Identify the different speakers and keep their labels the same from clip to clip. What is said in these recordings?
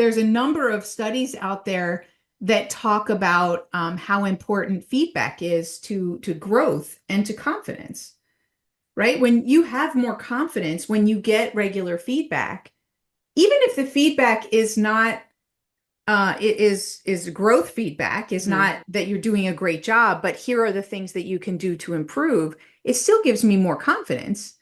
Speaker 1: there's a number of studies out there that talk about how important feedback is to growth and to confidence, right? When you have more confidence, when you get regular feedback, even if the feedback is not is growth feedback, is not that you're doing a great job, but here are the things that you can do to improve, it still gives me more confidence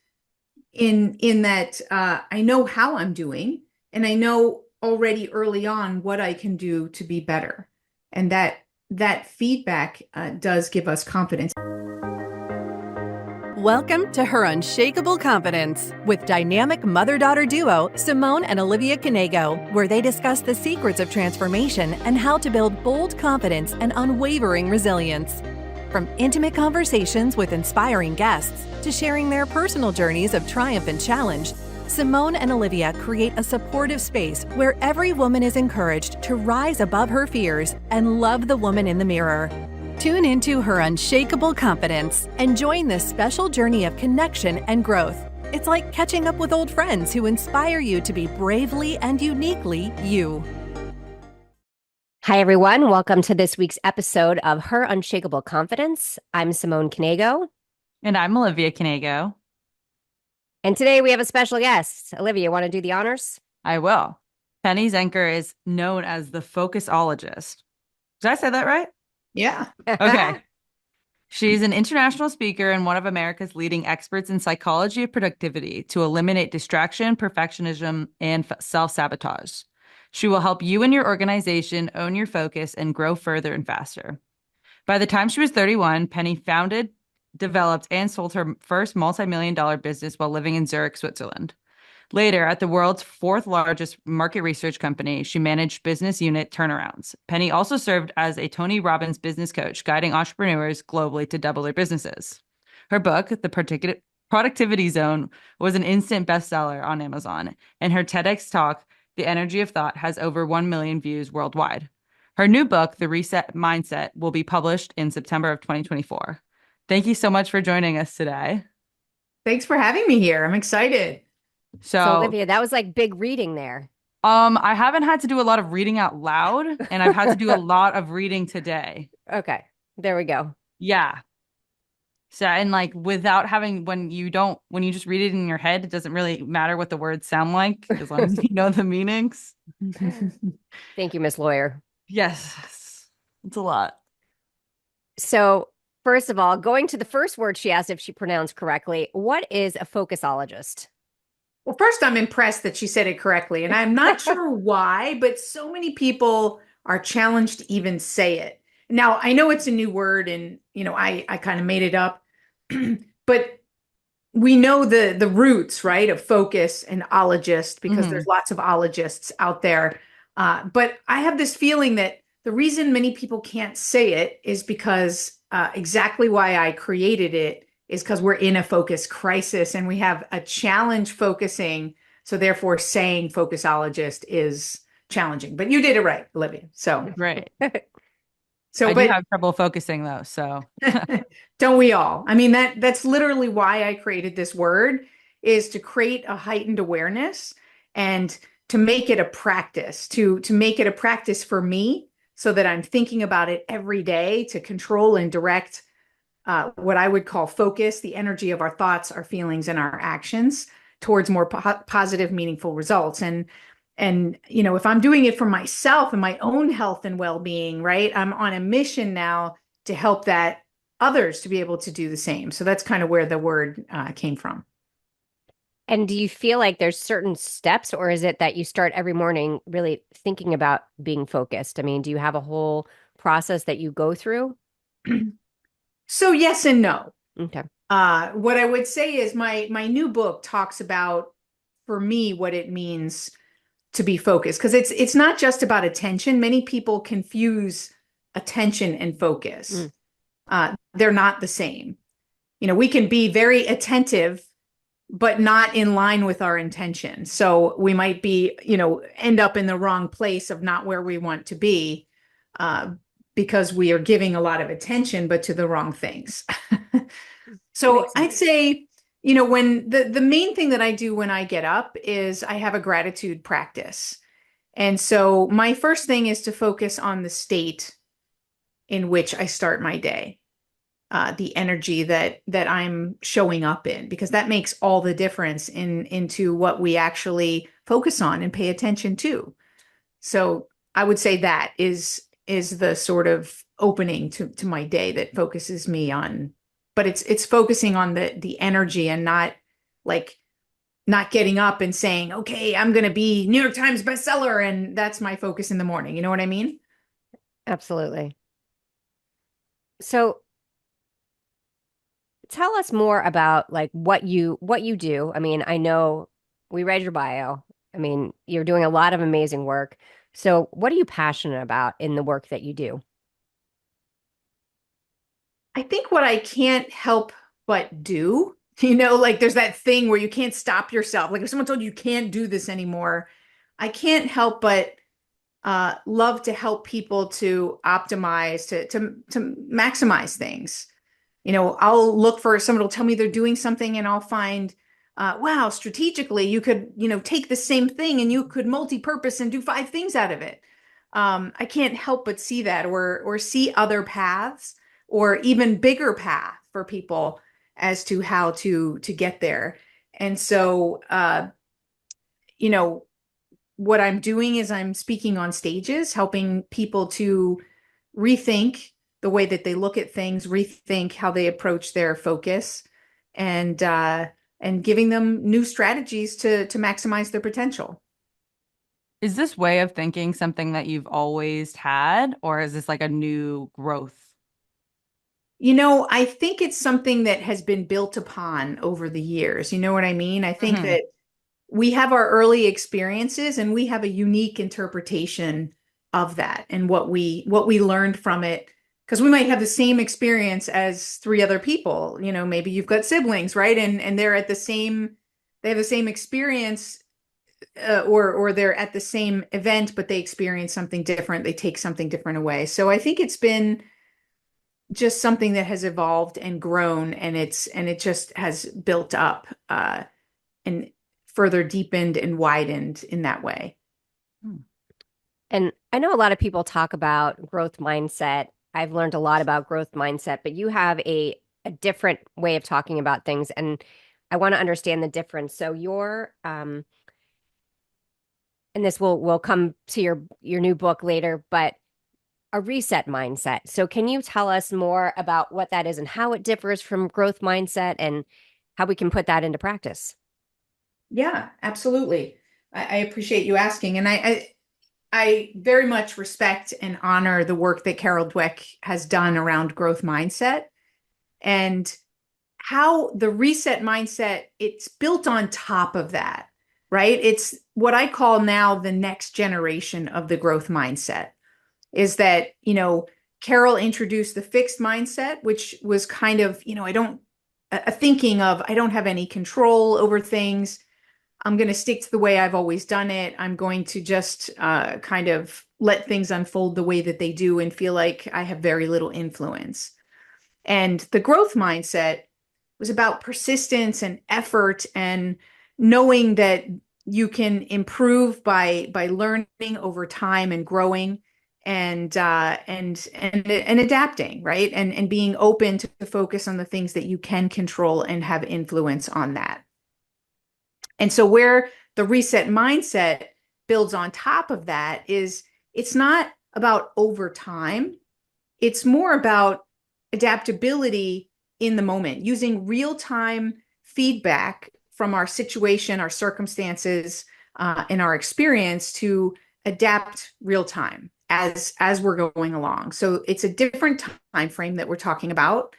Speaker 1: in that I know how I'm doing, and I know already early on what I can do to be better. And that feedback does give us confidence.
Speaker 2: Welcome to Her Unshakable Confidence with dynamic mother-daughter duo Simone and Olivia Knego, where they discuss the secrets of transformation and how to build bold confidence and unwavering resilience. From intimate conversations with inspiring guests to sharing their personal journeys of triumph and challenge, Simone and Olivia create a supportive space where every woman is encouraged to rise above her fears and love the woman in the mirror. Tune into Her Unshakable Confidence and join this special journey of connection and growth. It's like catching up with old friends who inspire you to be bravely and uniquely you.
Speaker 3: Hi, everyone. Welcome to this week's episode of Her Unshakable Confidence. I'm Simone Knego.
Speaker 4: And I'm Olivia Knego.
Speaker 3: And today we have a special guest. Olivia, want to do the honors?
Speaker 4: I will. Penny Zenker is known as the Focusologist. Did I say that right?
Speaker 1: Yeah.
Speaker 4: Okay. She's an international speaker and one of America's leading experts in psychology of productivity to eliminate distraction, perfectionism, and self-sabotage. She will help you and your organization own your focus and grow further and faster. By the time she was 31, Penny founded, developed, and sold her first multi-million-dollar business while living in Zurich, Switzerland. Later, at the world's fourth largest market research company, she managed business unit turnarounds. Penny also served as a Tony Robbins business coach, guiding entrepreneurs globally to double their businesses. Her book, The Productivity Zone, was an instant bestseller on Amazon, and her TEDx talk, The Energy of Thought, has over 1 million views worldwide. Her new book, The Reset Mindset, will be published in September of 2024. Thank you so much for joining us today.
Speaker 1: Thanks for having me here. I'm excited.
Speaker 3: So Olivia, that was like big reading there.
Speaker 4: I haven't had to do a lot of reading out loud, and I've had to do a lot of reading today.
Speaker 3: Okay, there we go.
Speaker 4: Yeah. So, and like without having, when you just read it in your head, it doesn't really matter what the words sound like as long as you know the meanings.
Speaker 3: Thank you, Miss Lawyer.
Speaker 4: Yes, it's a lot.
Speaker 3: So first of all, going to the first word she asked if she pronounced correctly, what is a focusologist?
Speaker 1: Well, first, I'm impressed that she said it correctly, and I'm not sure why, but so many people are challenged to even say it. Now, I know it's a new word, and I kind of made it up, but we know the roots, right, of focus and ologist, because there's lots of ologists out there. But I have this feeling that the reason many people can't say it is because exactly why I created it is because we're in a focus crisis and we have a challenge focusing. So therefore saying focusologist is challenging, but you did it right, Olivia. So
Speaker 4: Right.
Speaker 1: So
Speaker 4: I
Speaker 1: but
Speaker 4: do have trouble focusing though. So
Speaker 1: don't we all? I mean, that's literally why I created this word, is to create a heightened awareness and to make it a practice, to make it a practice for me so that I'm thinking about it every day to control and direct what I would call focus, the energy of our thoughts, our feelings, and our actions towards more positive, meaningful results. And if I'm doing it for myself and my own health and well-being, right, I'm on a mission now to help that others to be able to do the same. So that's kind of where the word came from.
Speaker 3: And do you feel like there's certain steps, or is it that you start every morning really thinking about being focused? I mean, do you have a whole process that you go through?
Speaker 1: So yes and no.
Speaker 3: Okay.
Speaker 1: What I would say is my new book talks about, for me, what it means to be focused, because it's not just about attention. Many people confuse attention and focus. They're not the same. We can be very attentive, but not in line with our intention. So we might be, end up in the wrong place of not where we want to be, because we are giving a lot of attention, but to the wrong things. So I'd say, when the main thing that I do when I get up is I have a gratitude practice. And so my first thing is to focus on the state in which I start my day, the energy that I'm showing up in, because that makes all the difference into what we actually focus on and pay attention to. So I would say that is the sort of opening to my day that focuses me on, but it's focusing on the energy and not like not getting up and saying, okay, I'm going to be New York Times bestseller. And that's my focus in the morning. You know what I mean?
Speaker 3: Absolutely. So tell us more about like what you do. I mean, I know we read your bio. I mean, you're doing a lot of amazing work. So what are you passionate about in the work that you do?
Speaker 1: I think what I can't help but do, like there's that thing where you can't stop yourself. Like if someone told you you can't do this anymore, I can't help but love to help people to optimize, to maximize things. I'll look for someone will tell me they're doing something and I'll find, wow, strategically, you could, take the same thing and you could multi-purpose and do five things out of it. I can't help but see that or see other paths or even bigger path for people as to how to get there. And so, you know, what I'm doing is I'm speaking on stages, helping people to rethink the way that they look at things, rethink how they approach their focus, and giving them new strategies to maximize their potential.
Speaker 4: Is this way of thinking something that you've always had, or is this like a new growth?
Speaker 1: I think it's something that has been built upon over the years. You know what I mean? I think
Speaker 4: Hmm.
Speaker 1: that we have our early experiences and we have a unique interpretation of that and what we learned from it, because we might have the same experience as three other people. Maybe you've got siblings, right? And they have the same experience, or they're at the same event but they experience something different, they take something different away. So I think it's been just something that has evolved and grown, and it just has built up, and further deepened and widened in that way.
Speaker 4: Hmm.
Speaker 3: And I know a lot of people talk about growth mindset. I've learned a lot about growth mindset, but you have a different way of talking about things, and I want to understand the difference. So and this will come to your new book later, but a reset mindset. So can you tell us more about what that is and how it differs from growth mindset and how we can put that into practice?
Speaker 1: Yeah, absolutely. I appreciate you asking, and I very much respect and honor the work that Carol Dweck has done around growth mindset and how the reset mindset, it's built on top of that, right? It's what I call now the next generation of the growth mindset. Is that, Carol introduced the fixed mindset, which was kind of, I don't, a thinking of, I don't have any control over things. I'm going to stick to the way I've always done it. I'm going to just kind of let things unfold the way that they do and feel like I have very little influence. And the growth mindset was about persistence and effort and knowing that you can improve by learning over time and growing and adapting, right? And being open to focus on the things that you can control and have influence on that. And so where the reset mindset builds on top of that is it's not about over time. It's more about adaptability in the moment, using real-time feedback from our situation, our circumstances, and our experience to adapt real time as we're going along. So it's a different time frame that we're talking about.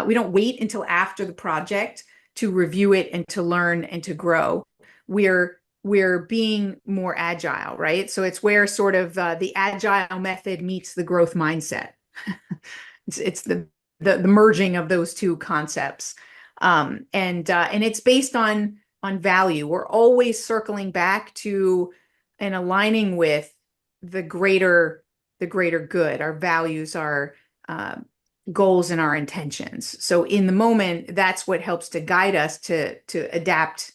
Speaker 1: We don't wait until after the project to review it and to learn and to grow. We're being more agile, right? So it's where sort of the agile method meets the growth mindset. It's the merging of those two concepts, and it's based on value. We're always circling back to and aligning with the greater good, our values, our goals, and our intentions. So in the moment, that's what helps to guide us to adapt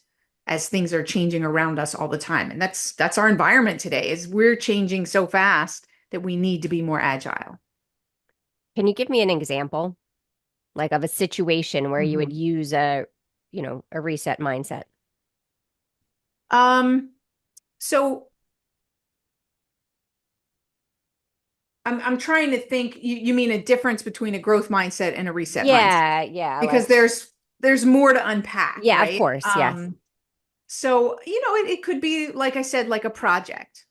Speaker 1: as things are changing around us all the time. And that's our environment today, is we're changing so fast that we need to be more agile.
Speaker 3: Can you give me an example, like of a situation where you would
Speaker 1: Mhm.
Speaker 3: use a reset mindset?
Speaker 1: Um, so I'm trying to think, you mean a difference between a growth mindset and a reset mindset?
Speaker 3: Yeah, yeah,
Speaker 1: Because
Speaker 3: like
Speaker 1: there's more to unpack,
Speaker 3: yeah, of
Speaker 1: right?
Speaker 3: course, yes.
Speaker 1: So, it could be, like I said, like a project.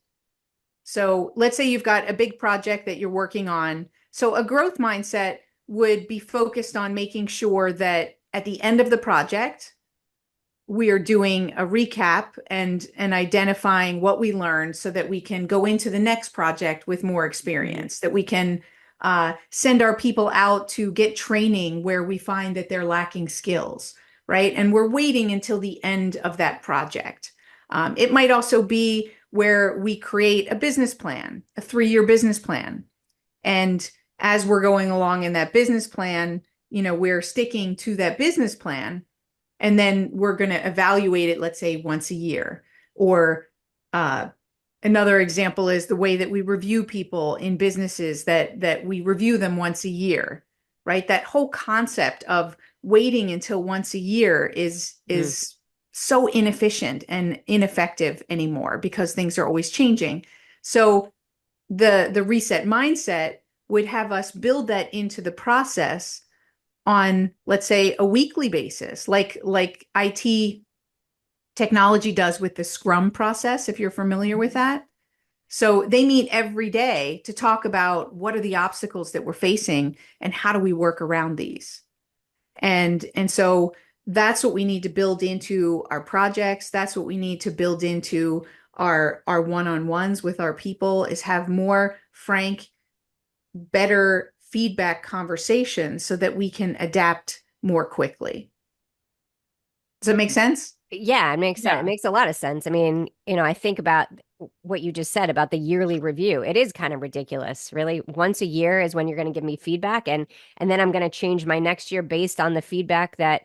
Speaker 1: So let's say you've got a big project that you're working on. So a growth mindset would be focused on making sure that at the end of the project, we are doing a recap and identifying what we learned so that we can go into the next project with more experience, that we can send our people out to get training where we find that they're lacking skills, right? And we're waiting until the end of that project. It might also be where we create a business plan, a 3-year business plan. And as we're going along in that business plan, we're sticking to that business plan, and then we're going to evaluate it, let's say once a year. Or uh, another example is the way that we review people in businesses, that we review them once a year, right? That whole concept of waiting until once a year is
Speaker 3: Mm.
Speaker 1: is so inefficient and ineffective anymore because things are always changing. So the reset mindset would have us build that into the process on, let's say, a weekly basis, like IT technology does with the Scrum process, if you're familiar with that. So they meet every day to talk about what are the obstacles that we're facing and how do we work around these. And so that's what we need to build into our projects. That's what we need to build into our one-on-ones with our people, is have more frank, better feedback conversations so that we can adapt more quickly. Does that make sense?
Speaker 3: Yeah, it makes sense. It
Speaker 4: Yeah.
Speaker 3: makes a lot of sense. I mean, I think about what you just said about the yearly review. It is kind of ridiculous, really. Once a year is when you're going to give me feedback, and then I'm going to change my next year based on the feedback that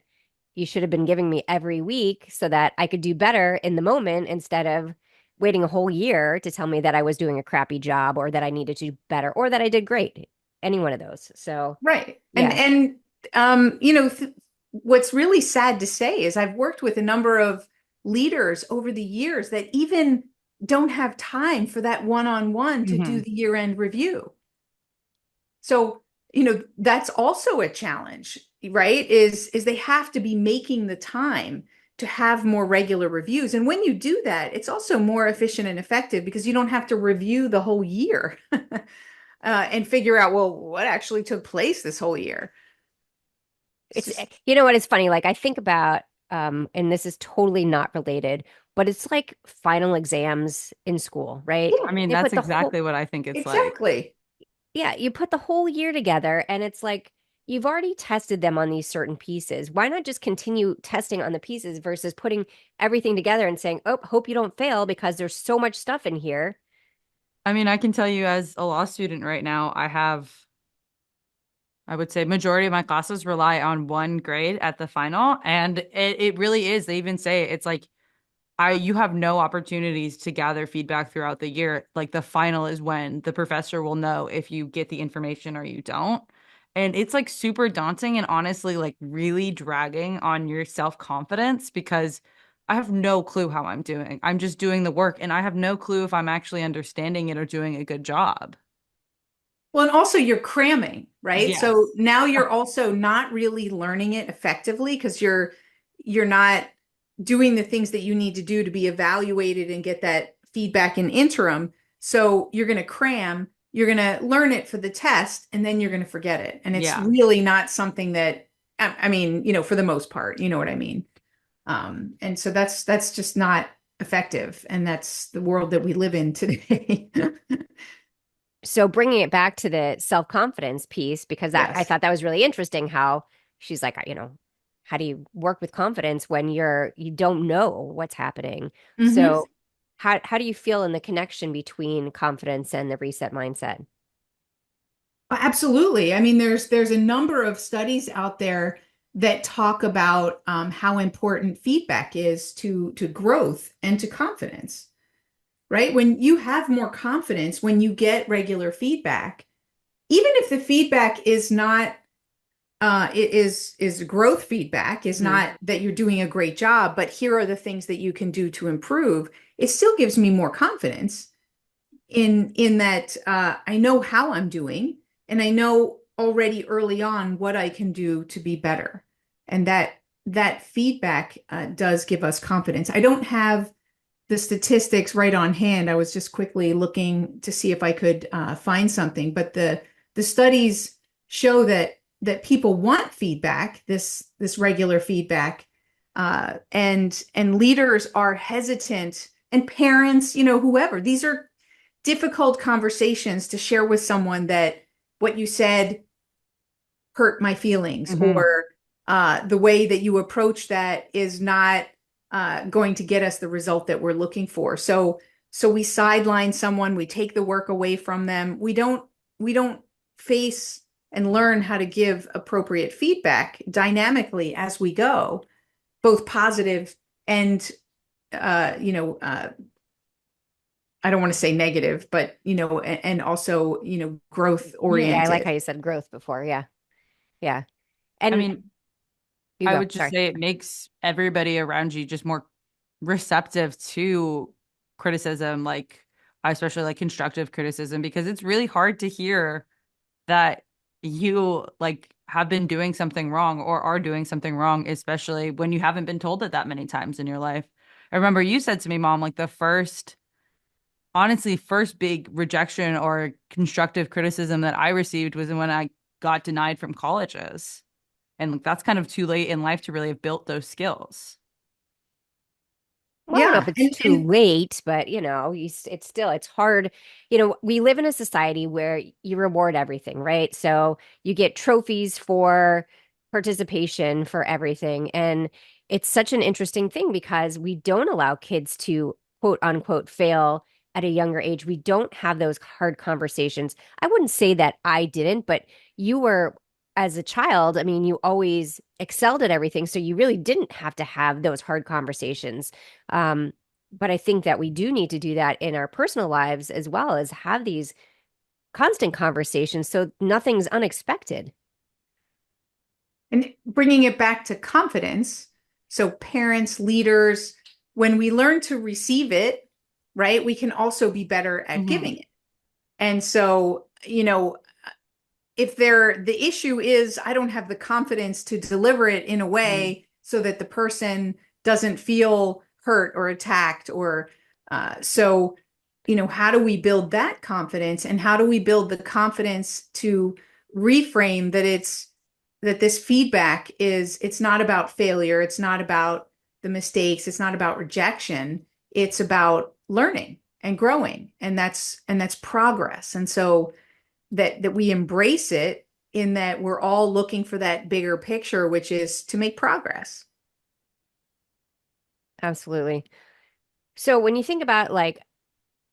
Speaker 3: you should have been giving me every week so that I could do better in the moment instead of waiting a whole year to tell me that I was doing a crappy job or that I needed to do better or that I did great. Any one of those. So,
Speaker 1: Right. And
Speaker 3: yeah.
Speaker 1: and what's really sad to say is I've worked with a number of leaders over the years that even don't have time for that one-on-one to do
Speaker 4: Hmm.
Speaker 1: the year-end review. So, that's also a challenge, right? Is they have to be making the time to have more regular reviews. And when you do that, it's also more efficient and effective because you don't have to review the whole year and figure out, well, what actually took place this whole year. It's
Speaker 3: It's
Speaker 1: just,
Speaker 3: you know what is funny? Like I think about and this is totally not related, but it's like final exams in school, right?
Speaker 1: yeah,
Speaker 4: I mean,
Speaker 3: They
Speaker 4: that's
Speaker 3: put the whole
Speaker 4: exactly what I think it's like.
Speaker 1: exactly.
Speaker 3: yeah, you put the whole year together and it's like you've already tested them on these certain pieces. Why not just continue testing on the pieces versus putting everything together and saying, "Oh, hope you don't fail because there's so much stuff in here."
Speaker 4: I mean, I can tell you as a law student right now, I would say majority of my classes rely on one grade at the final. And it really is. They even say it's like you have no opportunities to gather feedback throughout the year. Like the final is when the professor will know if you get the information or you don't. And it's like super daunting and honestly like really dragging on your self-confidence because I have no clue how I'm doing. I'm just doing the work and I have no clue if I'm actually understanding it or doing a good job.
Speaker 1: Well, and also you're cramming, right? So
Speaker 4: Yes.
Speaker 1: now you're also not really learning it effectively because you're not doing the things that you need to do to be evaluated and get that feedback in interim. So you're going to cram, you're going to learn it for the test, and then you're going to forget it. And it's
Speaker 4: Yeah.
Speaker 1: really not something that, I mean, for the most part, you know what I mean? And so that's just not effective. And that's the world that we live in today.
Speaker 3: So bringing it back to the self-confidence piece, because that I
Speaker 1: Yes.
Speaker 3: thought that was really interesting how she's like, how do you work with confidence when you don't know what's happening?
Speaker 1: Hmm.
Speaker 3: So how do you feel in the connection between confidence and the reset mindset?
Speaker 1: Absolutely. I mean, there's a number of studies out there. that talk about how important feedback is to growth and to confidence, right? When you have more confidence, when you get regular feedback, even if the feedback is not it is growth feedback, is
Speaker 3: Mhm.
Speaker 1: not that you're doing a great job, but here are the things that you can do to improve. It still gives me more confidence in that I know how I'm doing, and I know already early on what I can do to be better. And that feedback does give us confidence. I don't have the statistics right on hand. I was just quickly looking to see if I could find something, but the studies show that people want feedback, this regular feedback, and leaders are hesitant, and parents, whoever. These are difficult conversations to share with someone that what you said hurt my feelings,
Speaker 3: Mhm.
Speaker 1: or the way that you approach that is not going to get us the result that we're looking for. So we sideline someone, we take the work away from them. We don't face and learn how to give appropriate feedback dynamically as we go, both positive and uh, you know, uh, I don't want to say negative, but and also growth
Speaker 3: Yeah, I like
Speaker 1: oriented.
Speaker 3: how you said growth before. Yeah. Yeah.
Speaker 4: I
Speaker 3: And
Speaker 4: mean,
Speaker 3: you
Speaker 4: I
Speaker 3: go.
Speaker 4: would just
Speaker 3: Sorry.
Speaker 4: say it makes everybody around you just more receptive to criticism, like especially like constructive criticism, because it's really hard to hear that you like have been doing something wrong or are doing something wrong, especially when you haven't been told it that many times in your life. I remember you said to me, Mom, like the first big rejection or constructive criticism that I received was when I got denied from colleges. And like that's kind of too late in life to really have built those skills.
Speaker 3: Well, I don't know if
Speaker 1: Yeah,
Speaker 3: it's
Speaker 1: and
Speaker 3: too late, but it's still it's hard. We live in a society where you reward everything, right? So you get trophies for participation for everything. And it's such an interesting thing because we don't allow kids to quote unquote fail at a younger age. We don't have those hard conversations. I wouldn't say that I didn't, but you were as a child, I mean, you always excelled at everything. So you really didn't have to have those hard conversations. um, but I think that we do need to do that in our personal lives as well as have these constant conversations so nothing's unexpected.
Speaker 1: and bringing it back to confidence. So parents, leaders, when we learn to receive it, right, we can also be better at
Speaker 4: Hmm.
Speaker 1: giving it. And so, if the issue is I don't have the confidence to deliver it in a
Speaker 4: Hmm.
Speaker 1: way so that the person doesn't feel hurt or attacked, or so how do we build that confidence, and how do we build the confidence to reframe that this feedback it's not about failure, it's not about the mistakes, it's not about rejection, it's about learning and growing, and that's progress. And so that we embrace it, in that we're all looking for that bigger picture, which is to make progress.
Speaker 3: Absolutely. So when you think about like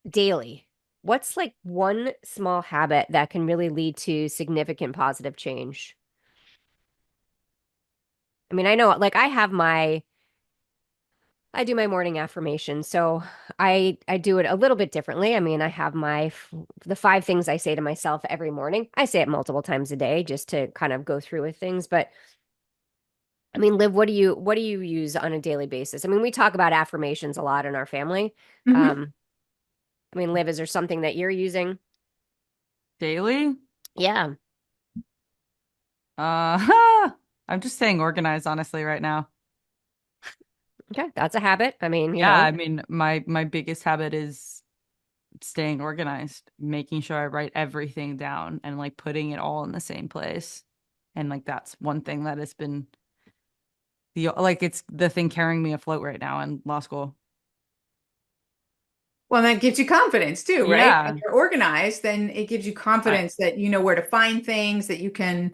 Speaker 3: daily, what's like one small habit that can really lead to significant positive change? I mean, I know like I do my morning affirmation. So I do it a little bit differently. I mean, I have the five things I say to myself every morning. I say it multiple times a day just to kind of go through with things, but I mean, Liv, what do you use on a daily basis? I mean, we talk about affirmations a lot in our family.
Speaker 1: Mhm.
Speaker 3: Um, I mean, Liv, is there something that you're using?
Speaker 4: Daily?
Speaker 3: Yeah.
Speaker 4: Uh, I'm just staying organized, honestly, right now.
Speaker 3: Okay, that's a habit. I mean,
Speaker 4: Yeah, I mean, my biggest habit is staying organized, making sure I write everything down and like putting it all in the same place. And like that's one thing that has been it's the thing carrying me afloat right now in law school.
Speaker 1: Well, that gives you confidence too, right? When
Speaker 4: Yeah,
Speaker 1: you're organized, then it gives you
Speaker 4: I
Speaker 1: confidence that you know where to find things, that you can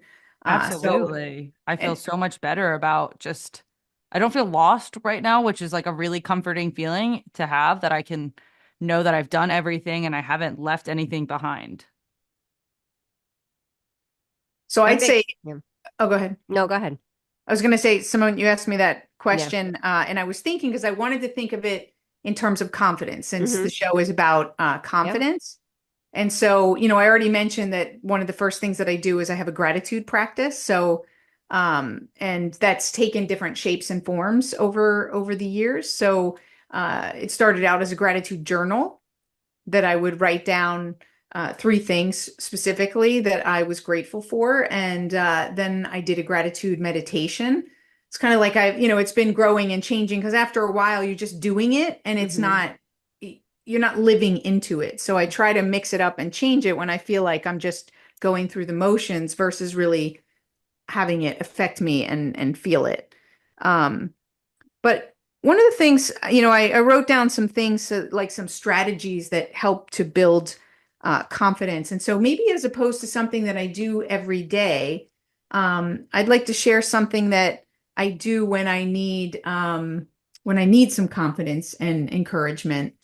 Speaker 1: so
Speaker 4: absolutely. I feel
Speaker 1: and
Speaker 4: so much better about just I don't feel lost right now, which is like a really comforting feeling to have that I can know that I've done everything and I haven't left anything behind.
Speaker 1: so
Speaker 3: I
Speaker 1: I'd
Speaker 3: think
Speaker 1: say,
Speaker 3: yeah.
Speaker 1: oh, go ahead.
Speaker 3: No, go ahead.
Speaker 1: I was going to say, Simone, you asked me that
Speaker 3: Yeah.
Speaker 1: question, and I was thinking because I wanted to think of it in terms of confidence, since the
Speaker 3: Hmm.
Speaker 1: show is about
Speaker 3: Yep.
Speaker 1: confidence. And so, I already mentioned that one of the first things that I do is I have a gratitude practice. So, and that's taken different shapes and forms over the years. So, it started out as a gratitude journal that I would write down three things specifically that I was grateful for. And then I did a gratitude meditation. It's kind of like it's been growing and changing because after a while you're just doing it and
Speaker 3: Hmm.
Speaker 1: you're not living into it. So I try to mix it up and change it when I feel like I'm just going through the motions versus really having it affect me and feel it. Um, but one of the things, I wrote down some things, like some strategies that help to build confidence. And so maybe as opposed to something that I do every day, I'd like to share something that I do when I need some confidence and encouragement.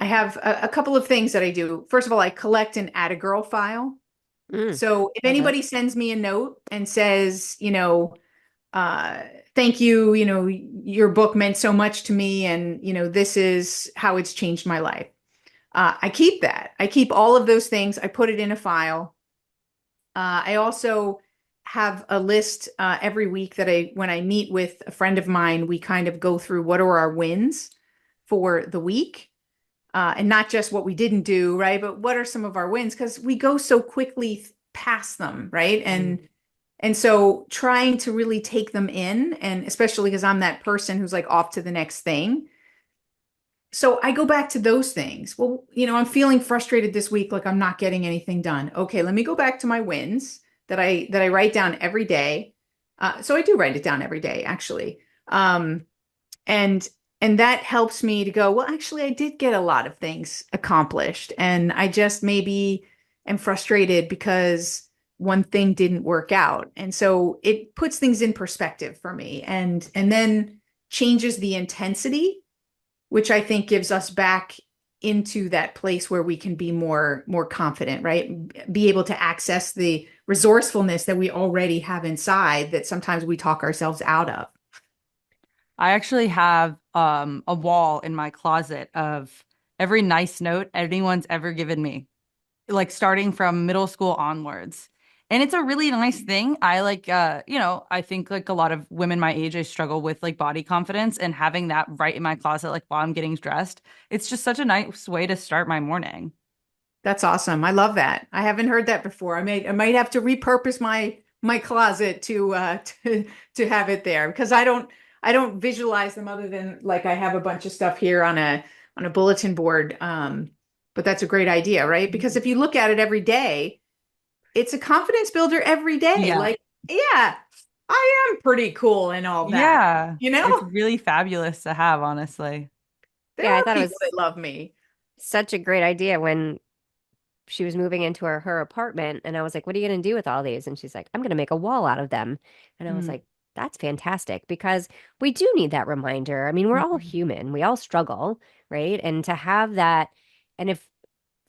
Speaker 1: I have a couple of things that I do. First of all, I collect and add a girl file.
Speaker 3: Mm.
Speaker 1: So if
Speaker 3: Okay.
Speaker 1: anybody sends me a note and says, uh, thank you, your book meant so much to me, and this is how it's changed my life. I keep that. I keep all of those things. I put it in a file. I also have a list every week that when I meet with a friend of mine, we kind of go through what are our wins for the week. And not just what we didn't do, right? But what are some of our wins? Because we go so quickly past them, right?
Speaker 3: Mhm.
Speaker 1: And so trying to really take them in, and especially because I'm that person who's like off to the next thing. So I go back to those things. Well, I'm feeling frustrated this week, like I'm not getting anything done. Okay, let me go back to my wins that I write down every day. So I do write it down every day, actually. And and that helps me to go, well, actually, I did get a lot of things accomplished, and I just maybe am frustrated because one thing didn't work out. And so it puts things in perspective for me, and then changes the intensity, which I think gives us back into that place where we can be more confident, right? Be able to access the resourcefulness that we already have inside that sometimes we talk ourselves out of.
Speaker 4: I actually have a wall in my closet of every nice note anyone's ever given me, like starting from middle school onwards. And it's a really nice thing. I like I think like a lot of women my age, I struggle with like body confidence, and having that right in my closet like while I'm getting dressed, it's just such a nice way to start my morning.
Speaker 1: That's awesome. I love that. I haven't heard that before. I might have to repurpose my closet to to have it there because I don't visualize them other than like I have a bunch of stuff here on a bulletin board. But that's a great idea, right? Because if you look at it every day, it's a confidence builder every day.
Speaker 4: Yeah.
Speaker 1: Like, yeah, I am pretty cool and all that.
Speaker 4: Yeah.
Speaker 1: You
Speaker 4: It's
Speaker 1: know,
Speaker 4: really fabulous to have, honestly.
Speaker 1: there
Speaker 3: Yeah, I
Speaker 1: are
Speaker 3: thought it
Speaker 1: people
Speaker 3: was
Speaker 1: that love me.
Speaker 3: such a great idea when she was moving into her apartment, and I was like, "What are you going to do with all these?" And she's like, "I'm going to make a wall out of them." And I was
Speaker 1: Mm.
Speaker 3: like, "That's fantastic because we do need that reminder. I mean, we're all
Speaker 1: Mhm.
Speaker 3: human. We all struggle, right? And to have that, and if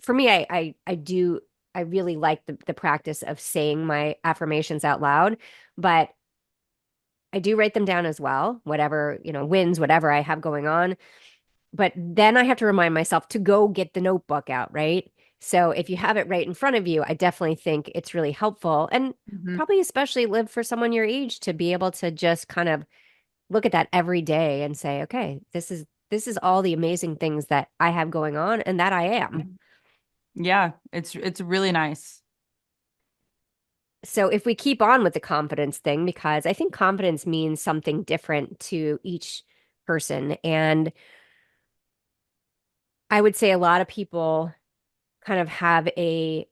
Speaker 3: for me, I do I really like the practice of saying my affirmations out loud, but I do write them down as well, whatever, wins, whatever I have going on. But then I have to remind myself to go get the notebook out, right? So if you have it right in front of you, I definitely think it's really helpful and
Speaker 1: Mhm.
Speaker 3: probably especially live for someone your age to be able to just kind of look at that every day and say, okay, this is all the amazing things that I have going on and that I am.
Speaker 4: Yeah, it's really nice.
Speaker 3: So if we keep on with the confidence thing, because I think confidence means something different to each person. And I would say a lot of people kind of have a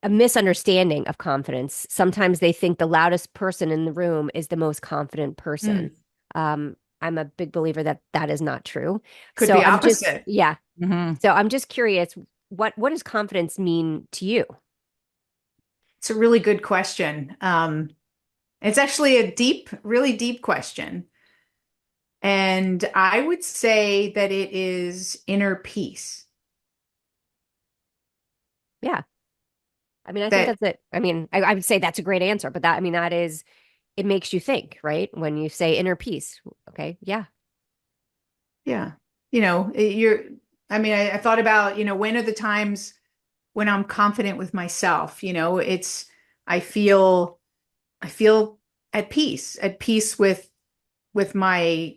Speaker 3: misunderstanding of confidence. Sometimes they think the loudest person in the room is the most confident person.
Speaker 1: Mm.
Speaker 3: I'm a big believer that that is not true.
Speaker 1: Could
Speaker 3: So
Speaker 1: be
Speaker 3: I'm just,
Speaker 1: opposite.
Speaker 3: yeah.
Speaker 4: Hmm.
Speaker 3: So I'm just curious, what does confidence mean to you?
Speaker 1: It's a really good question. It's actually a deep, really deep question. And I would say that it is inner peace.
Speaker 3: Yeah. I mean, I think
Speaker 1: That
Speaker 3: that's it. I mean, I would say that's a great answer, but that, I mean, that is it makes you think, right? When you say inner peace. Okay. Yeah.
Speaker 1: Yeah. I thought about, when are the times when I'm confident with myself? I feel, I feel at peace with my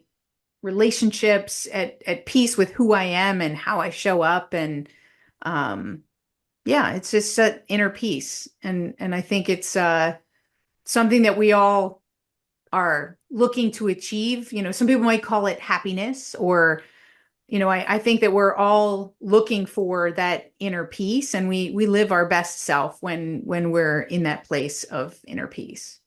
Speaker 1: relationships, at peace with who I am and how I show up. And, yeah, it's just that inner peace. And I think it's, something that we all are looking to achieve. Some people might call it happiness, or I think that we're all looking for that inner peace, and we live our best self when we're in that place of inner peace.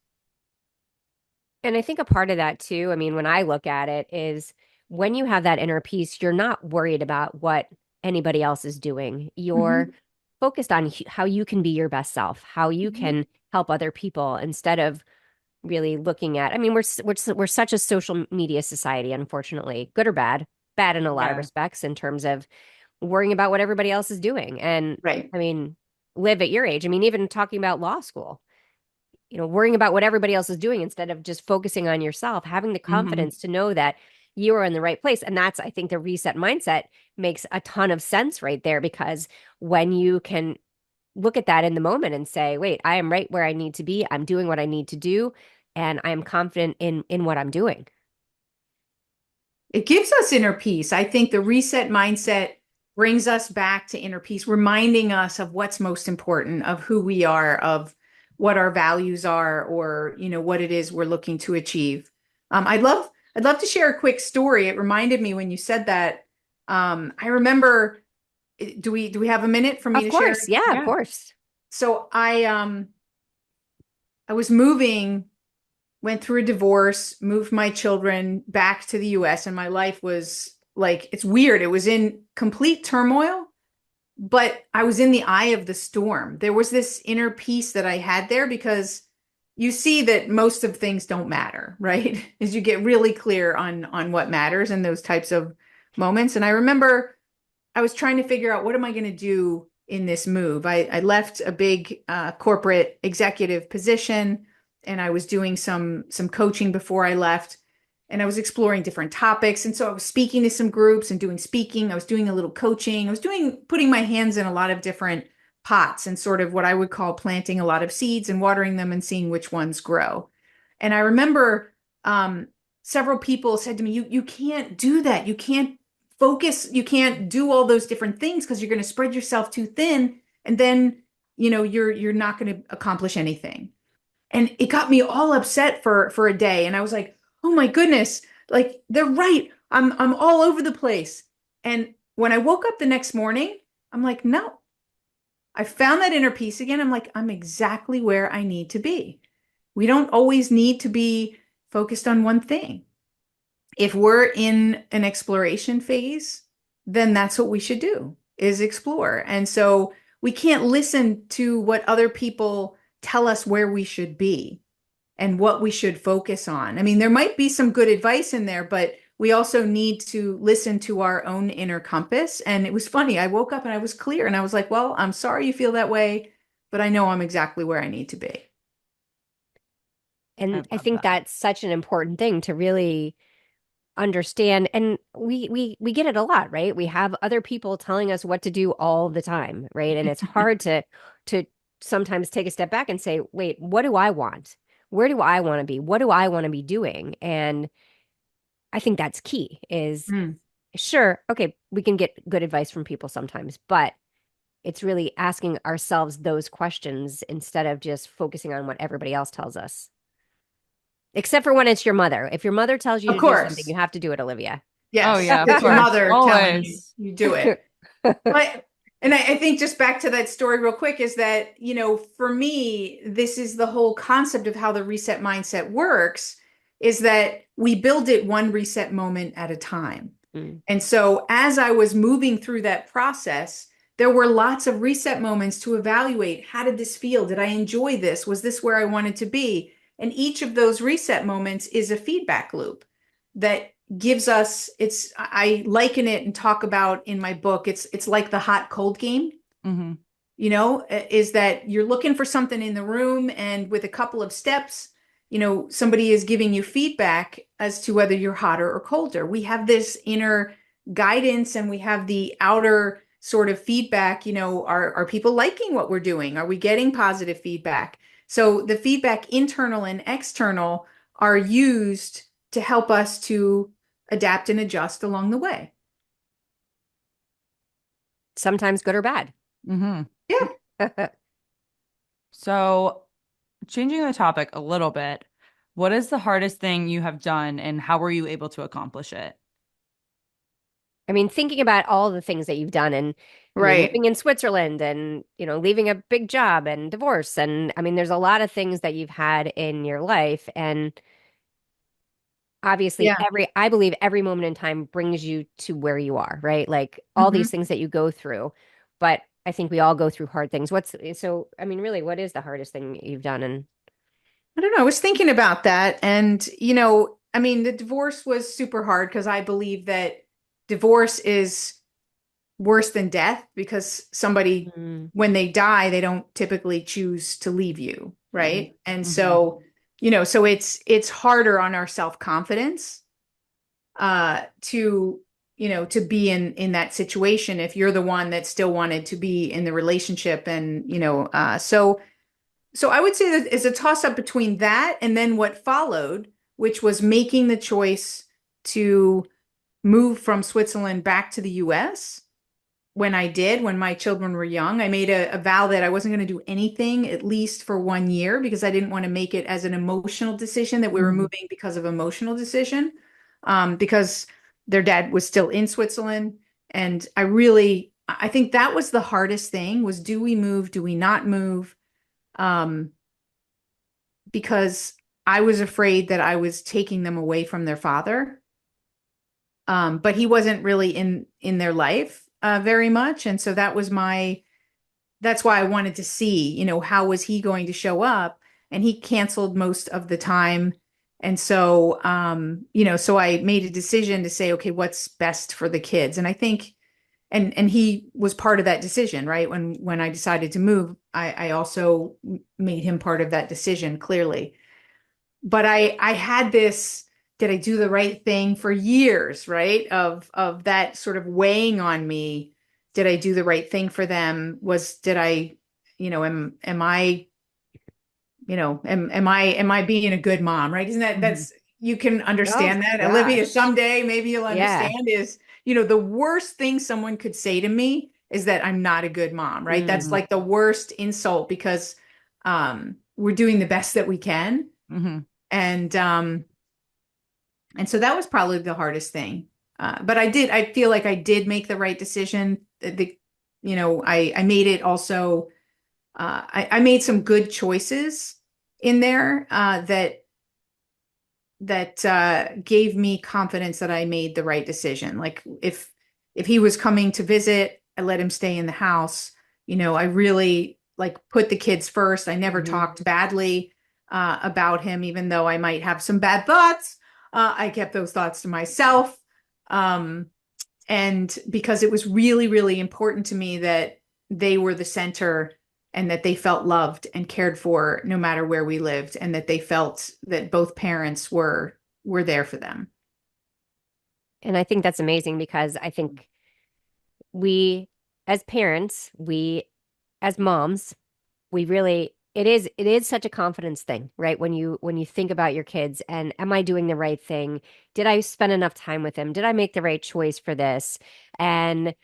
Speaker 3: And I think a part of that too, I mean, when I look at it, is when you have that inner peace, you're not worried about what anybody else is doing. You're
Speaker 1: Mhm.
Speaker 3: focused on how you can be your best self, how you
Speaker 1: Mhm.
Speaker 3: can help other people instead of really looking at, I mean, we're such a social media society, unfortunately, good or bad, bad in a lot of
Speaker 4: Yeah.
Speaker 3: respects in terms of worrying about what everybody else is doing. And
Speaker 1: Right.
Speaker 3: I mean, live at your age. I mean, even talking about law school, worrying about what everybody else is doing instead of just focusing on yourself, having the
Speaker 4: Hmm.
Speaker 3: confidence to know that you are in the right place. And that's, I think, the reset mindset makes a ton of sense right there, because when you can look at that in the moment and say, wait, I am right where I need to be, I'm doing what I need to do, and I am confident in what I'm doing.
Speaker 1: It gives us inner peace. I think the reset mindset brings us back to inner peace, reminding us of what's most important, of who we are, of what our values are, or what it is we're looking to achieve. I'd love to share a quick story. It reminded me when you said that. I remember. Do we have a minute for me
Speaker 3: Of
Speaker 1: to share?
Speaker 3: course. Yeah, of
Speaker 4: Yeah.
Speaker 3: course.
Speaker 1: So I was moving, went through a divorce, moved my children back to the US, and my life was like, it's weird. It was in complete turmoil, but I was in the eye of the storm. There was this inner peace that I had there, because you see that most of things don't matter, right? As you get really clear on what matters in those types of moments. And I remember I was trying to figure out, what am I going to do in this move? I left a big corporate executive position, and I was doing some coaching before I left, and I was exploring different topics. And so I was speaking to some groups and doing speaking. I was doing a little coaching. I was putting my hands in a lot of different pots, and sort of what I would call planting a lot of seeds and watering them and seeing which ones grow. And I remember several people said to me, you can't do that. You can't focus. You can't do all those different things, because you're going to spread yourself too thin, and then you're not going to accomplish anything. And it got me all upset for a day. And I was like, oh my goodness, like they're right. I'm all over the place. And when I woke up the next morning, I'm like, no, I found that inner peace again. I'm like, I'm exactly where I need to be. We don't always need to be focused on one thing. If we're in an exploration phase, then that's what we should do, is explore. And so we can't listen to what other people tell us where we should be and what we should focus on. I mean, there might be some good advice in there, but we also need to listen to our own inner compass. And it was funny. I woke up and I was clear, and I was like, well, I'm sorry you feel that way, but I know I'm exactly where I need to be.
Speaker 4: I
Speaker 3: And I
Speaker 4: love
Speaker 3: think
Speaker 4: that.
Speaker 3: that's such an important thing to really understand. And we get it a lot, right? We have other people telling us what to do all the time, right? And it's hard to sometimes take a step back and say, wait, what do I want? Where do I want to be? What do I want to be doing? And I think that's key is,
Speaker 1: Mm.
Speaker 3: sure, okay, we can get good advice from people sometimes, but it's really asking ourselves those questions instead of just focusing on what everybody else tells us. Except for when it's your mother. If your mother tells you
Speaker 1: Of
Speaker 3: to do something,
Speaker 1: course.
Speaker 3: you have to do it, Olivia.
Speaker 4: Oh
Speaker 1: Yes.
Speaker 4: yeah, of
Speaker 1: It's your
Speaker 4: course.
Speaker 1: mother telling you,
Speaker 4: Always.
Speaker 1: you do it. But, and I think, just back to that story real quick, is that, for me, this is the whole concept of how the reset mindset works, is that we build it one reset moment at a time.
Speaker 3: Mm.
Speaker 1: And so as I was moving through that process, there were lots of reset moments to evaluate, how did this feel? Did I enjoy this? Was this where I wanted to be? And each of those reset moments is a feedback loop that gives us, I liken it and talk about in my book, it's like the hot cold game.
Speaker 4: Hmm.
Speaker 1: Is that you're looking for something in the room, and with a couple of steps, somebody is giving you feedback as to whether you're hotter or colder. We have this inner guidance and we have the outer sort of feedback. Are people liking what we're doing? Are we getting positive feedback? So the feedback, internal and external, are used to help us to adapt and adjust along the way.
Speaker 3: Sometimes good or bad.
Speaker 4: Mm-hmm.
Speaker 1: Yeah.
Speaker 4: So, changing the topic a little bit, what is the hardest thing you have done and how were you able to accomplish it?
Speaker 3: I mean, thinking about all the things that you've done and
Speaker 1: Right.
Speaker 3: living in Switzerland and, leaving a big job and divorce. And I mean, there's a lot of things that you've had in your life. And obviously,
Speaker 1: Yeah.
Speaker 3: I believe every moment in time brings you to where you are, right? Like all
Speaker 1: Mhm.
Speaker 3: these things that you go through. But I think we all go through hard things. I mean, really, what is the hardest thing you've done? And
Speaker 1: I don't know. I was thinking about that. And, I mean, the divorce was super hard because I believe that divorce is worse than death because somebody,
Speaker 3: mm,
Speaker 1: when they die, they don't typically choose to leave you, right? And
Speaker 4: Mm-hmm.
Speaker 1: so, so it's harder on our self-confidence to, to be in that situation if you're the one that still wanted to be in the relationship. And, so I would say that it's a toss up between that and then what followed, which was making the choice to move from Switzerland back to the US. When my children were young, I made a vow that I wasn't going to do anything at least for 1 year because I didn't want to make it as an emotional decision that we were moving because of emotional decision, because their dad was still in Switzerland. And I think that was the hardest thing was, do we move? Do we not move? Um, because I was afraid that I was taking them away from their father. But he wasn't really in their life very much, and so that's why I wanted to see, how was he going to show up? And he canceled most of the time. And so, so I made a decision to say, okay, what's best for the kids? And I think, and he was part of that decision, right? When I decided to move, I also made him part of that decision, clearly. But I had this, did I do the right thing for years, right? Of that sort of weighing on me. Did I do the right thing for them? Did I, am I, am I being a good mom, right? Isn't that,
Speaker 4: Mm-hmm.
Speaker 1: you can
Speaker 3: oh
Speaker 1: understand that, Olivia,
Speaker 3: gosh,
Speaker 1: someday maybe you'll
Speaker 3: yeah.
Speaker 1: understand is, the worst thing someone could say to me is that I'm not a good mom, right? That's
Speaker 3: Mm.
Speaker 1: like the worst insult because we're doing the best that we can.
Speaker 4: Mm-hmm.
Speaker 1: And so that was probably the hardest thing. But I feel like I did make the right decision. I made it also, I made some good choices in there that gave me confidence that I made the right decision. Like if he was coming to visit, I let him stay in the house. I really like put the kids first. I never
Speaker 3: Hmm.
Speaker 1: talked badly about him, even though I might have some bad thoughts. I kept those thoughts to myself. Um, and because it was really, really important to me that they were the center and that they felt loved and cared for no matter where we lived, and that they felt that both parents were there for them.
Speaker 3: And I think that's amazing because I think we, as parents, we, as moms, we really, it is such a confidence thing, right? When you think about your kids and am I doing the right thing? Did I spend enough time with them? Did I make the right choice for this? And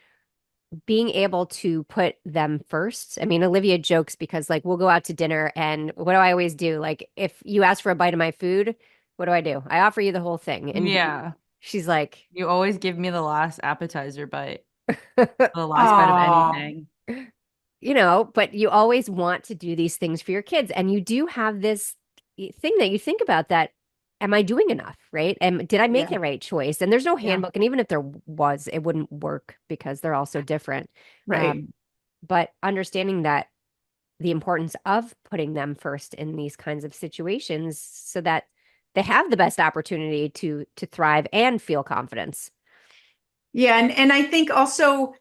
Speaker 3: being able to put them first. I mean, Olivia jokes because like we'll go out to dinner and what do I always do? Like if you ask for a bite of my food, what do? I offer you the whole thing. And
Speaker 4: Yeah.
Speaker 3: she's like,
Speaker 4: You always give me the last appetizer bite, the last bite of
Speaker 1: Oh,
Speaker 4: anything.
Speaker 3: but you always want to do these things for your kids. And you do have this thing that you think about that, am I doing enough, right? And did I make
Speaker 1: yeah,
Speaker 3: the right choice? And there's no
Speaker 1: yeah,
Speaker 3: handbook. And even if there was, it wouldn't work because they're all so different.
Speaker 1: right.
Speaker 3: Um, but understanding that the importance of putting them first in these kinds of situations so that they have the best opportunity to thrive and feel confidence.
Speaker 1: Yeah, and I think also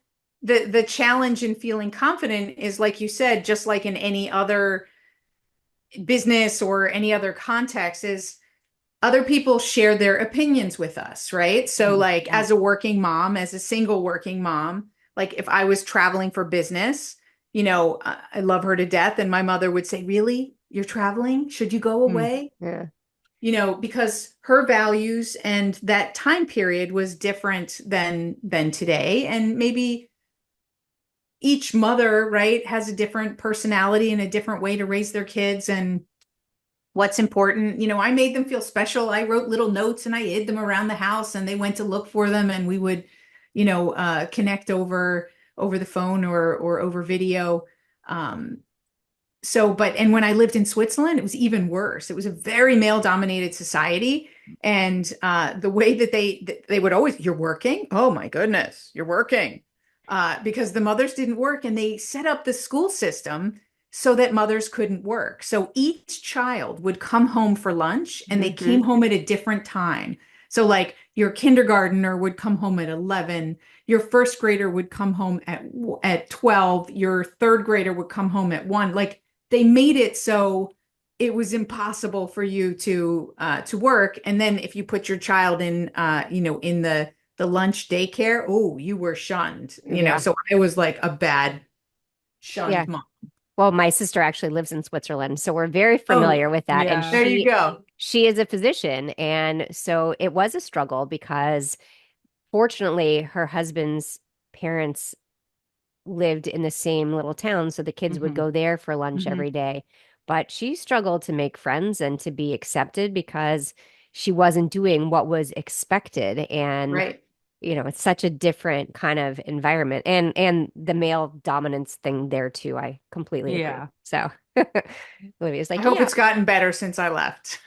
Speaker 1: the challenge in feeling confident is, like you said, just like in any other business or any other context is other people share their opinions with us, right? So like as a working mom, as a single working mom, like if I was traveling for business, I love her to death. And my mother would say, really? You're traveling? Should you go away?
Speaker 3: Yeah.
Speaker 1: Because her values and that time period was different than today. And maybe each mother, right, has a different personality and a different way to raise their kids and what's important. I made them feel special. I wrote little notes and I hid them around the house and they went to look for them and we would, connect over the phone or over video. And when I lived in Switzerland, it was even worse. It was a very male dominated society. And the way that they would always, you're working? Oh my goodness, you're working. Because the mothers didn't work and they set up the school system so that mothers couldn't work. So each child would come home for lunch and they came home at a different time. So like your kindergartner would come home at 11, your first grader would come home at 12, your third grader would come home at 1. Like they made it so it was impossible for you to work. And then if you put your child in in the lunch daycare, oh, you were shunned, So I was like a bad shunned mom.
Speaker 3: Well, my sister actually lives in Switzerland, so we're very familiar with that.
Speaker 4: Yeah.
Speaker 3: And
Speaker 1: There you go.
Speaker 3: She is a physician, and so it was a struggle because fortunately her husband's parents lived in the same little town, so the kids would go there for lunch every day. But she struggled to make friends and to be accepted because she wasn't doing what was expected. And
Speaker 1: Right.
Speaker 3: it's such a different kind of environment and the male dominance thing there too. I completely agree. So Olivia's like,
Speaker 1: I hope it's gotten better since I left.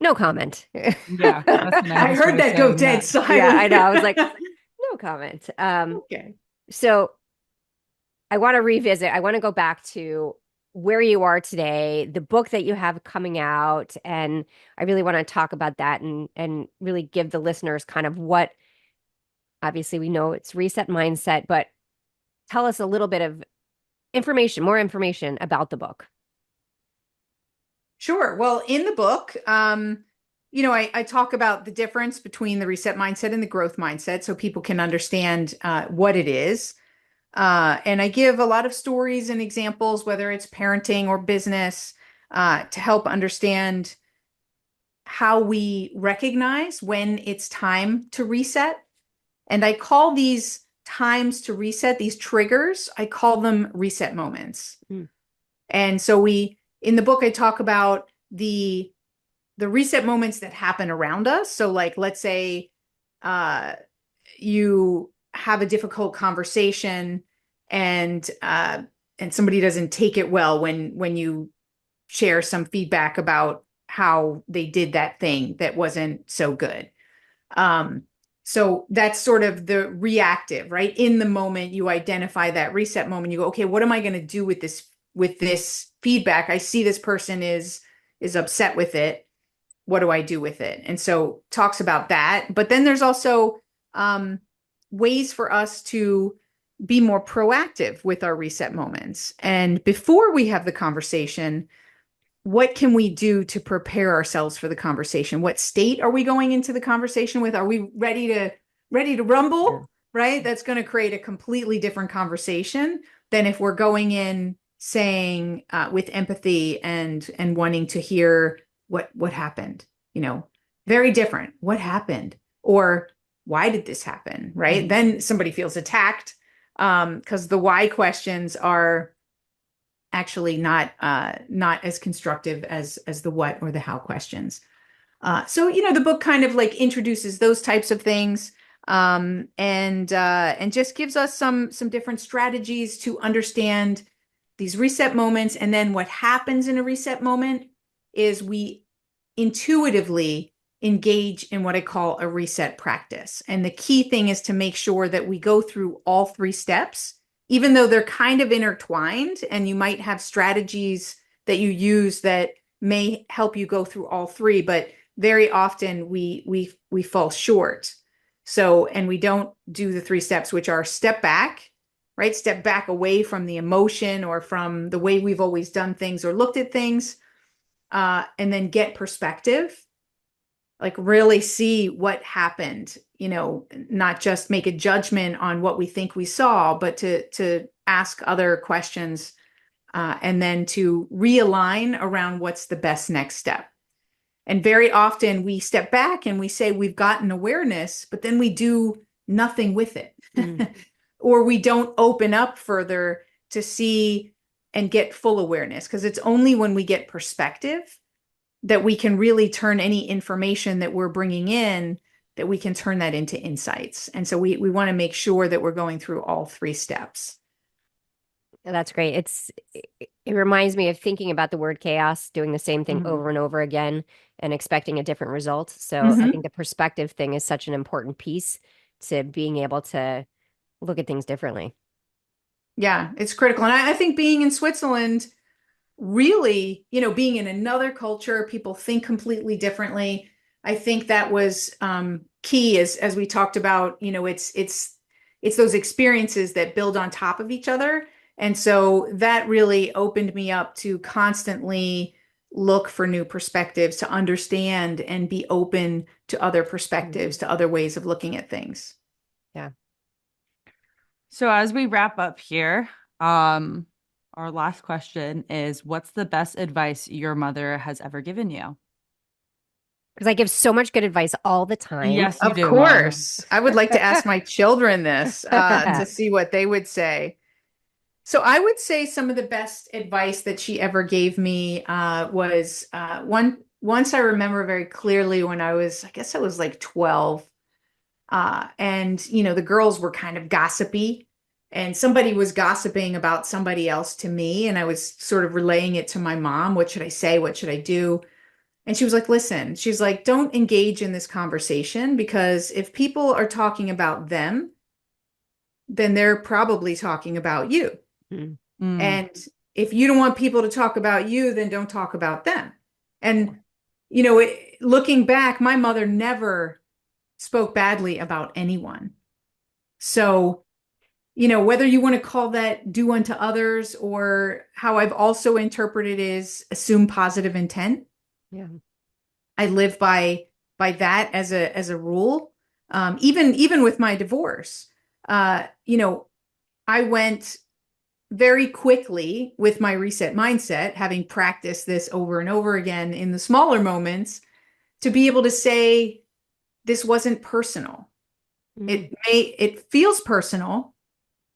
Speaker 3: No comment.
Speaker 4: Yeah.
Speaker 1: I heard that go dead silent.
Speaker 3: Yeah, I know. I was like, no comment.
Speaker 1: Okay.
Speaker 3: So I want to revisit, I want to go back to where you are today, the book that you have coming out, and I really want to talk about that and really give the listeners kind of what, obviously we know it's reset mindset, but tell us a little bit of more information about the book.
Speaker 1: Sure. Well, in the book, I talk about the difference between the reset mindset and the growth mindset so people can understand what it is. And I give a lot of stories and examples, whether it's parenting or business, to help understand how we recognize when it's time to reset. And I call these times to reset, these triggers, I call them reset moments. And so in the book, I talk about the reset moments that happen around us. So like, let's say you have a difficult conversation and somebody doesn't take it well when you share some feedback about how they did that thing that wasn't so good. So that's sort of the reactive, right? In the moment, you identify that reset moment. You go, okay, what am I going to do with this feedback? I see this person is upset with it. What do I do with it? And so talks about that. But then there's also ways for us to be more proactive with our reset moments. And before we have the conversation, what can we do to prepare ourselves for the conversation? What state are we going into the conversation with? Are we ready to rumble? Sure. Right? That's going to create a completely different conversation than if we're going in saying with empathy and wanting to hear what happened. Very different. What happened? Or why did this happen? Right? Then somebody feels attacked because the why questions are actually not as constructive as the what or the how questions. So the book kind of like introduces those types of things and just gives us some different strategies to understand these reset moments. And then what happens in a reset moment is we intuitively engage in what I call a reset practice. And the key thing is to make sure that we go through all 3 steps, even though they're kind of intertwined, and you might have strategies that you use that may help you go through all 3, but very often we fall short. So, and we don't do the 3 steps, which are step back, right? Step back away from the emotion or from the way we've always done things or looked at things, and then get perspective, like really see what happened, not just make a judgment on what we think we saw, but to ask other questions, and then to realign around what's the best next step. And very often we step back and we say we've gotten awareness, but then we do nothing with it. Or we don't open up further to see and get full awareness, because it's only when we get perspective that we can really turn any information that we're bringing in, that we can turn that into insights. And so we want to make sure that we're going through all three steps.
Speaker 3: That's great. It reminds me of thinking about the word chaos, doing the same thing over and over again and expecting a different result. So I think the perspective thing is such an important piece to being able to look at things differently.
Speaker 1: Yeah, it's critical. And I think being in Switzerland, really, being in another culture, people think completely differently. I think that was key, as we talked about. It's those experiences that build on top of each other. And so that really opened me up to constantly look for new perspectives, to understand and be open to other perspectives, to other ways of looking at things.
Speaker 3: Yeah.
Speaker 4: So as we wrap up here, our last question is, what's the best advice your mother has ever given you?
Speaker 3: Because I give so much good advice all the time.
Speaker 4: Yes, you
Speaker 1: Of
Speaker 4: do,
Speaker 1: course. I would like to ask my children this, to see what they would say. So I would say some of the best advice that she ever gave me was once I remember very clearly when I guess I was like 12. And, the girls were kind of gossipy, and somebody was gossiping about somebody else to me. And I was sort of relaying it to my mom. What should I say? What should I do? And she was like, listen, she's like, don't engage in this conversation, because if people are talking about them, then they're probably talking about you.
Speaker 3: Mm.
Speaker 1: And if you don't want people to talk about you, then don't talk about them. And, looking back, my mother never spoke badly about anyone. So, whether you want to call that do unto others, or how I've also interpreted is assume positive intent.
Speaker 3: Yeah.
Speaker 1: I live by that as a rule. Even with my divorce, I went very quickly with my reset mindset, having practiced this over and over again in the smaller moments, to be able to say this wasn't personal. It feels personal,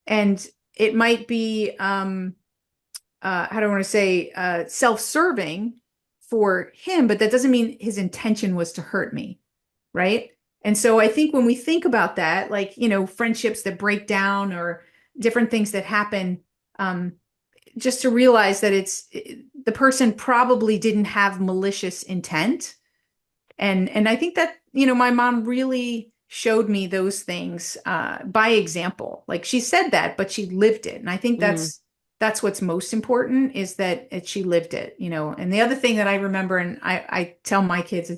Speaker 1: and it might be how do I want to say self-serving for him, but that doesn't mean his intention was to hurt me, right? And so I think when we think about that, like, friendships that break down or different things that happen, just to realize that the person probably didn't have malicious intent. And I think that, my mom really showed me those things by example. Like, she said that, but she lived it. And I think that's what's most important, is that she lived it, And the other thing that I remember, and I tell my kids,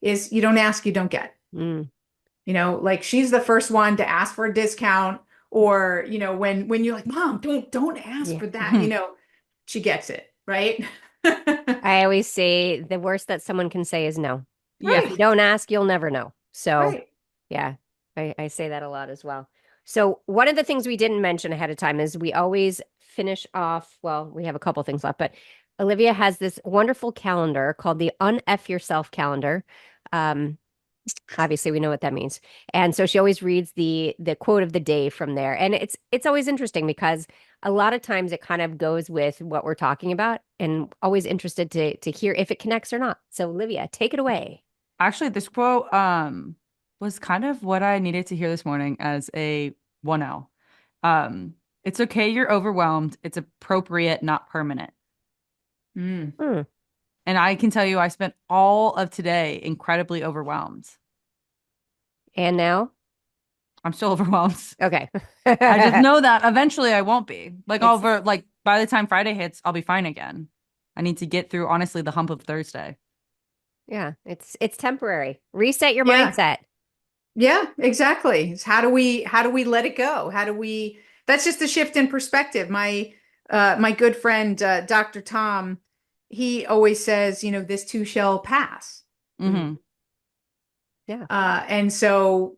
Speaker 1: is you don't ask, you don't get. Like, she's the first one to ask for a discount, or, when you're like, Mom, don't ask for that, she gets it, right?
Speaker 3: I always say the worst that someone can say is no.
Speaker 4: Yeah.
Speaker 3: If you don't ask, you'll never know. So,
Speaker 1: Right.
Speaker 3: yeah, I say that a lot as well. So, one of the things we didn't mention ahead of time is we always finish off. Well, we have a couple things left, but Olivia has this wonderful calendar called the Unf Yourself calendar. Obviously, we know what that means. And so she always reads the quote of the day from there. And it's always interesting, because a lot of times it kind of goes with what we're talking about, and always interested to hear if it connects or not. So Olivia, take it away.
Speaker 4: Actually, this quote was kind of what I needed to hear this morning as a 1L. It's okay, you're overwhelmed. It's appropriate, not permanent.
Speaker 3: Hmm.
Speaker 4: And I can tell you, I spent all of today incredibly overwhelmed.
Speaker 3: And now?
Speaker 4: I'm still overwhelmed.
Speaker 3: Okay.
Speaker 4: I just know that eventually I won't be. Like,
Speaker 3: It's-
Speaker 4: by the time Friday hits, I'll be fine again. I need to get through, honestly, the hump of Thursday.
Speaker 3: Yeah, it's temporary. Reset your
Speaker 1: Yeah.
Speaker 3: mindset.
Speaker 1: Yeah, exactly. It's how do we let it go? How do we that's just a shift in perspective. My good friend, Dr. Tom, he always says, this too shall pass.
Speaker 4: Mm-hmm.
Speaker 3: Yeah.
Speaker 1: And so,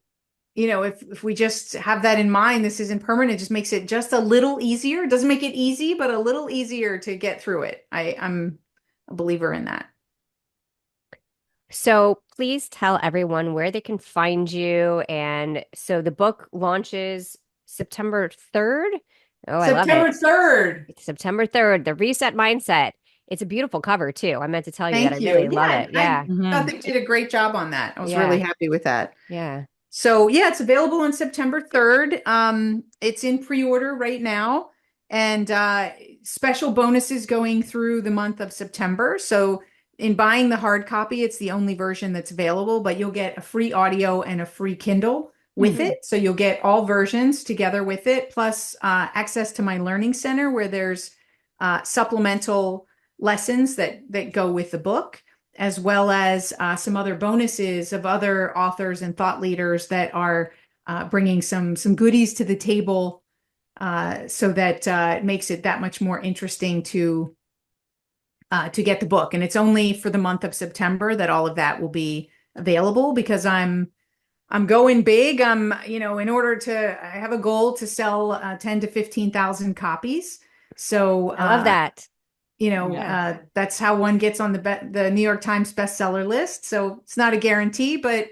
Speaker 1: if we just have that in mind, this isn't permanent, it just makes it just a little easier. It doesn't make it easy, but a little easier to get through it. I'm a believer in that.
Speaker 3: So please tell everyone where they can find you. And so the book launches September 3rd. Oh, I love
Speaker 1: September
Speaker 3: it.
Speaker 1: 3rd.
Speaker 3: It's September 3rd, The Reset Mindset. It's a beautiful cover too. I meant to tell you that.
Speaker 1: Thank
Speaker 3: I
Speaker 1: you.
Speaker 3: really love
Speaker 1: Yeah,
Speaker 3: it. Yeah.
Speaker 1: I thought they did a great job on that. I was really happy with that.
Speaker 3: Yeah.
Speaker 1: So yeah, it's available on September 3rd. It's in pre-order right now, and special bonuses going through the month of September. So in buying the hard copy, it's the only version that's available, but you'll get a free audio and a free Kindle with it. So you'll get all versions together with it, plus access to my learning center where there's supplemental lessons that go with the book, as well as some other bonuses of other authors and thought leaders that are bringing some goodies to the table, so that it makes it that much more interesting to get the book. And it's only for the month of September that all of that will be available, because I'm going big. I have a goal to sell 10 to 15,000 copies. So
Speaker 3: I love that.
Speaker 1: that's how one gets on the New York Times bestseller list. So it's not a guarantee, but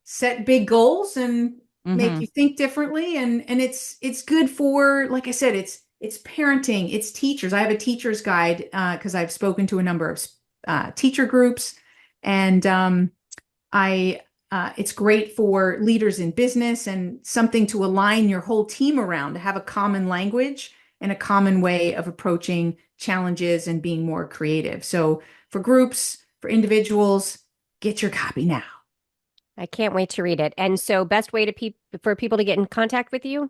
Speaker 1: set big goals and make you think differently. And it's good for, like I said, it's parenting, it's teachers. I have a teacher's guide because I've spoken to a number of teacher groups, and it's great for leaders in business and something to align your whole team around, to have a common language and a common way of approaching challenges and being more creative. So for groups, for individuals, get your copy now.
Speaker 3: I can't wait to read it. And so best way for people to get in contact with you?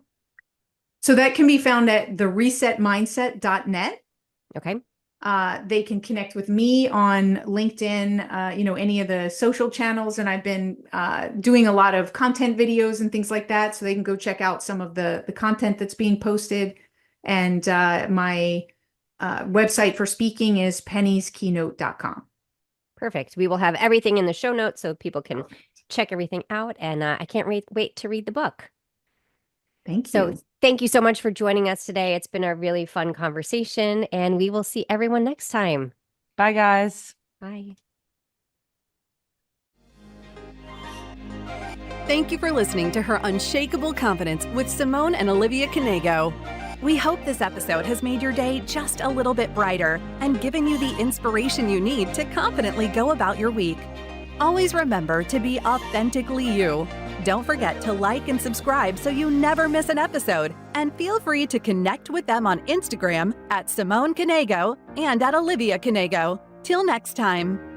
Speaker 1: So that can be found at theresetmindset.net.
Speaker 3: Okay.
Speaker 1: They can connect with me on LinkedIn, any of the social channels. And I've been doing a lot of content videos and things like that. So they can go check out some of the content that's being posted. And my website for speaking is pennyskeynote.com.
Speaker 3: Perfect. We will have everything in the show notes so people can check everything out. And I can't wait to read the book.
Speaker 1: Thank you.
Speaker 3: So thank you so much for joining us today. It's been a really fun conversation, and we will see everyone next time.
Speaker 4: Bye, guys.
Speaker 3: Bye.
Speaker 2: Thank you for listening to her Unshakable Confidence with Simone and Olivia Knego. We hope this episode has made your day just a little bit brighter and given you the inspiration you need to confidently go about your week. Always remember to be authentically you. Don't forget to like and subscribe so you never miss an episode. And feel free to connect with them on Instagram at Simone Knego and at Olivia Knego. Till next time.